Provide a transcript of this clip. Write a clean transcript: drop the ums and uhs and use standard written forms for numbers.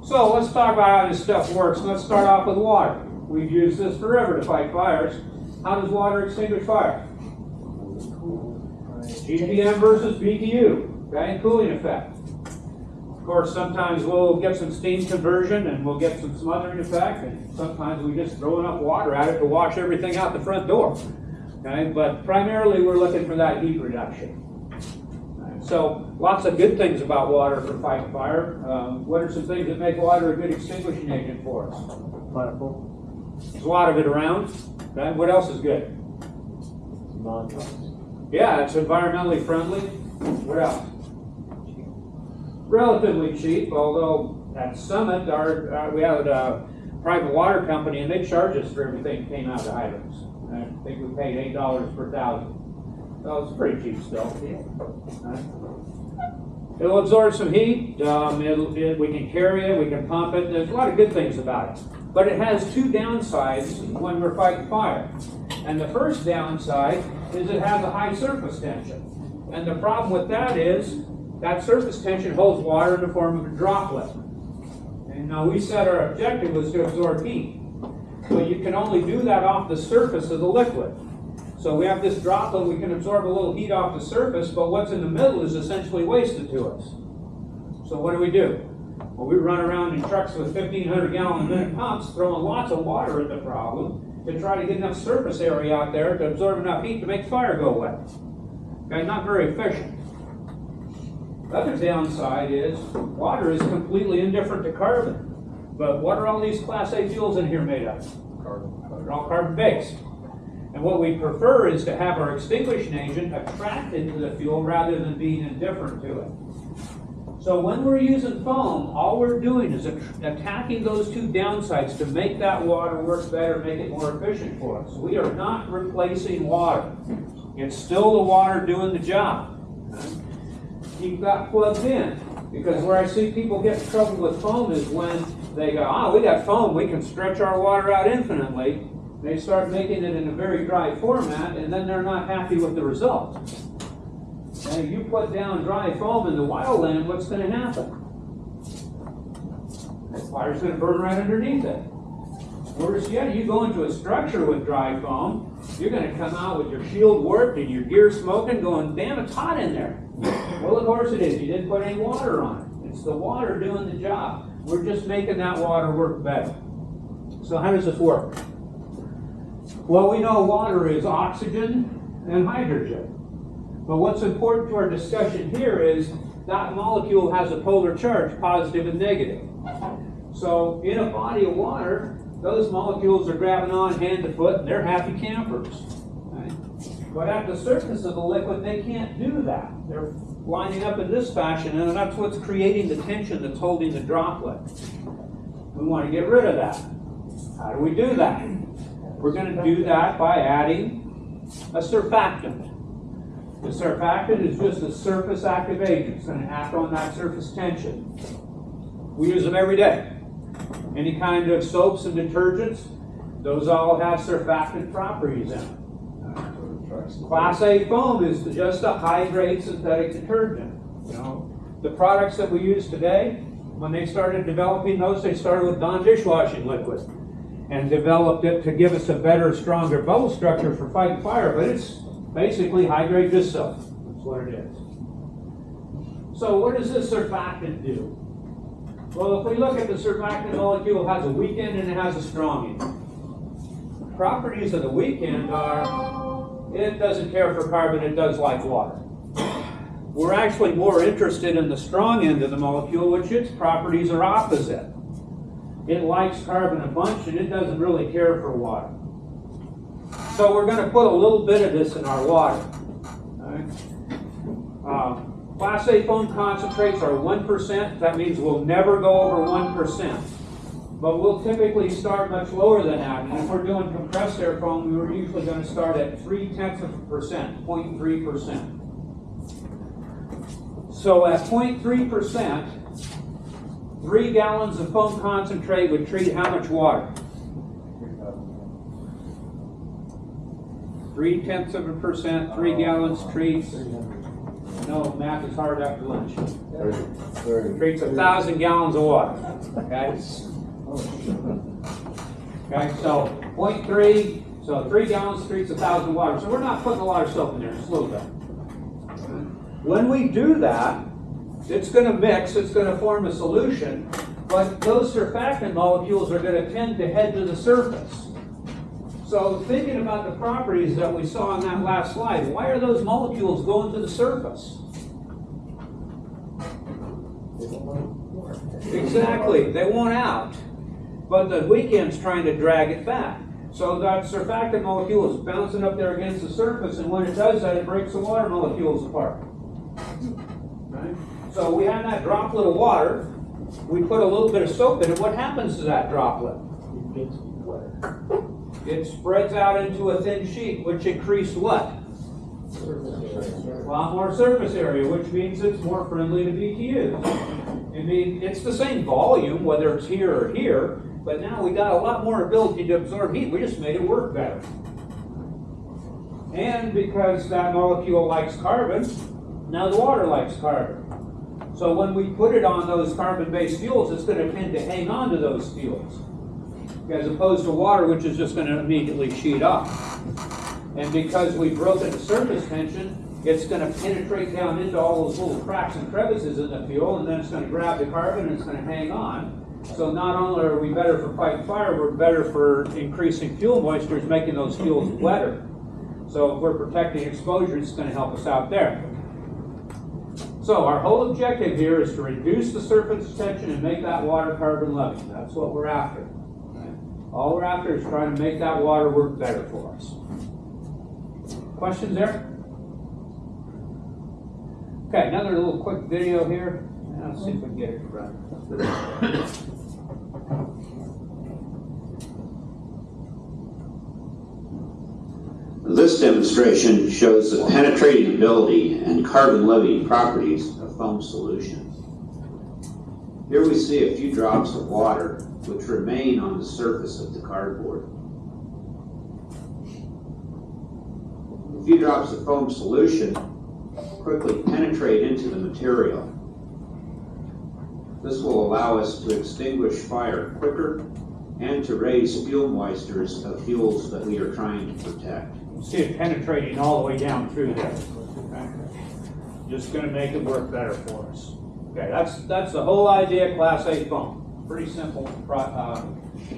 So let's talk about how this stuff works. Let's start off with water. We've used this forever to fight fires. How does water extinguish fire? GPM versus BTU, okay, cooling effect. Of course, sometimes we'll get some steam conversion and we'll get some smothering effect, and sometimes we just throw enough water at it to wash everything out the front door. Okay, but primarily we're looking for that heat reduction. So lots of good things about water for fighting fire. What are some things that make water a good extinguishing agent for us? Plentiful. There's a lot of it around. Okay, what else is good? Non-toxic. Yeah, it's environmentally friendly. What else? Relatively cheap, although at Summit, we have a private water company, and they charge us for everything that came out of the hydrants. I think we paid $8 per thousand. So it's pretty cheap still. It'll absorb some heat. We can carry it, we can pump it. There's a lot of good things about it. But it has two downsides when we're fighting fire. And the first downside is it has a high surface tension. And the problem with that is that surface tension holds water in the form of a droplet. And now we said our objective was to absorb heat. But you can only do that off the surface of the liquid. So we have this droplet, we can absorb a little heat off the surface, but what's in the middle is essentially wasted to us. So what do? Well, we run around in trucks with 1,500 gallon a minute pumps, throwing lots of water at the problem to try to get enough surface area out there to absorb enough heat to make fire go away. Okay, not very efficient. The other downside is water is completely indifferent to carbon. But what are all these Class A fuels in here made of? Carbon. They're all carbon-based. And what we prefer is to have our extinguishing agent attracted to the fuel rather than being indifferent to it. So when we're using foam, all we're doing is attacking those two downsides to make that water work better, make it more efficient for us. We are not replacing water. It's still the water doing the job. Keep that plugged in, because where I see people get in trouble with foam is when they go, oh, we got foam, we can stretch our water out infinitely. They start making it in a very dry format, and then they're not happy with the result. And if you put down dry foam in the wildland, what's going to happen? The fire's going to burn right underneath it. Whereas, yeah, you go into a structure with dry foam, you're going to come out with your shield warped and your gear smoking, going, damn, it's hot in there. Well, of course it is. You didn't put any water on it. It's the water doing the job. We're just making that water work better. So how does this work? Well, we know water is oxygen and hydrogen. But what's important to our discussion here is that molecule has a polar charge, positive and negative. So in a body of water, those molecules are grabbing on hand to foot, and they're happy campers. Right? But at the surface of the liquid, they can't do that. They're lining up in this fashion, and that's what's creating the tension that's holding the droplet. We want to get rid of that. How do we do that? We're going to do that by adding a surfactant. The surfactant is just a surface active agent. It's going to act on that surface tension. We use them every day. Any kind of soaps and detergents, those all have surfactant properties in them. Class A foam is just a high-grade synthetic detergent. You know, the products that we use today, when they started developing those, they started with Dawn dishwashing liquid and developed it to give us a better, stronger bubble structure for fighting fire, but it's basically high-grade dish soap. That's what it is. So what does this surfactant do? Well, if we look at the surfactant molecule, it has a weak end and it has a strong end. The properties of the weak end are, it doesn't care for carbon, it does like water. We're actually more interested in the strong end of the molecule, which its properties are opposite. It likes carbon a bunch and it doesn't really care for water. So we're going to put a little bit of this in our water. Right? Class A foam concentrates are 1%. That means we'll never go over 1%. But we'll typically start much lower than that. And if we're doing compressed air foam, we're usually going to start at 0.3%, 0.3%. So at 0.3%, 3 gallons of foam concentrate would treat how much water? 0.3%, 3 gallons treats No, math is hard after lunch. Very. Treats 1,000 gallons of water, okay? Okay, so 0.3, so 3 gallons treats 1,000 water. So we're not putting a lot of soap in there, just a little bit. When we do that, it's going to mix, it's going to form a solution, but those surfactant molecules are going to tend to head to the surface. So thinking about the properties that we saw on that last slide, why are those molecules going to the surface? Exactly, they want out. But the weekend's trying to drag it back. So that surfactant molecule is bouncing up there against the surface, and when it does that, it breaks the water molecules apart. Right? So we have that droplet of water, we put a little bit of soap in it, what happens to that droplet? It spreads out into a thin sheet, which increases what? A lot more surface area, which means it's more friendly to BTUs. I mean, it's the same volume, whether it's here or here, but now we got a lot more ability to absorb heat. We just made it work better. And because that molecule likes carbon, now the water likes carbon. So when we put it on those carbon-based fuels, it's going to tend to hang on to those fuels, as opposed to water, which is just going to immediately sheet off. And because we've broken the surface tension, it's going to penetrate down into all those little cracks and crevices in the fuel, and then it's going to grab the carbon and it's going to hang on. So not only are we better for fighting fire, we're better for increasing fuel moisture, making those fuels wetter. So if we're protecting exposure, it's going to help us out there. So our whole objective here is to reduce the surface tension and make that water carbon loving. That's what we're after. All we're after is trying to make that water work better for us. Questions there? Okay, another little quick video here. Let's see if we can get it right. This demonstration shows the penetrating ability and carbon levying properties of foam solutions. Here we see a few drops of water which remain on the surface of the cardboard. A few drops of foam solution quickly penetrate into the material. This will allow us to extinguish fire quicker and to raise fuel moistures of fuels that we are trying to protect. See it penetrating all the way down through there. Okay. Just going to make it work better for us. Okay, that's the whole idea of Class A foam. Pretty simple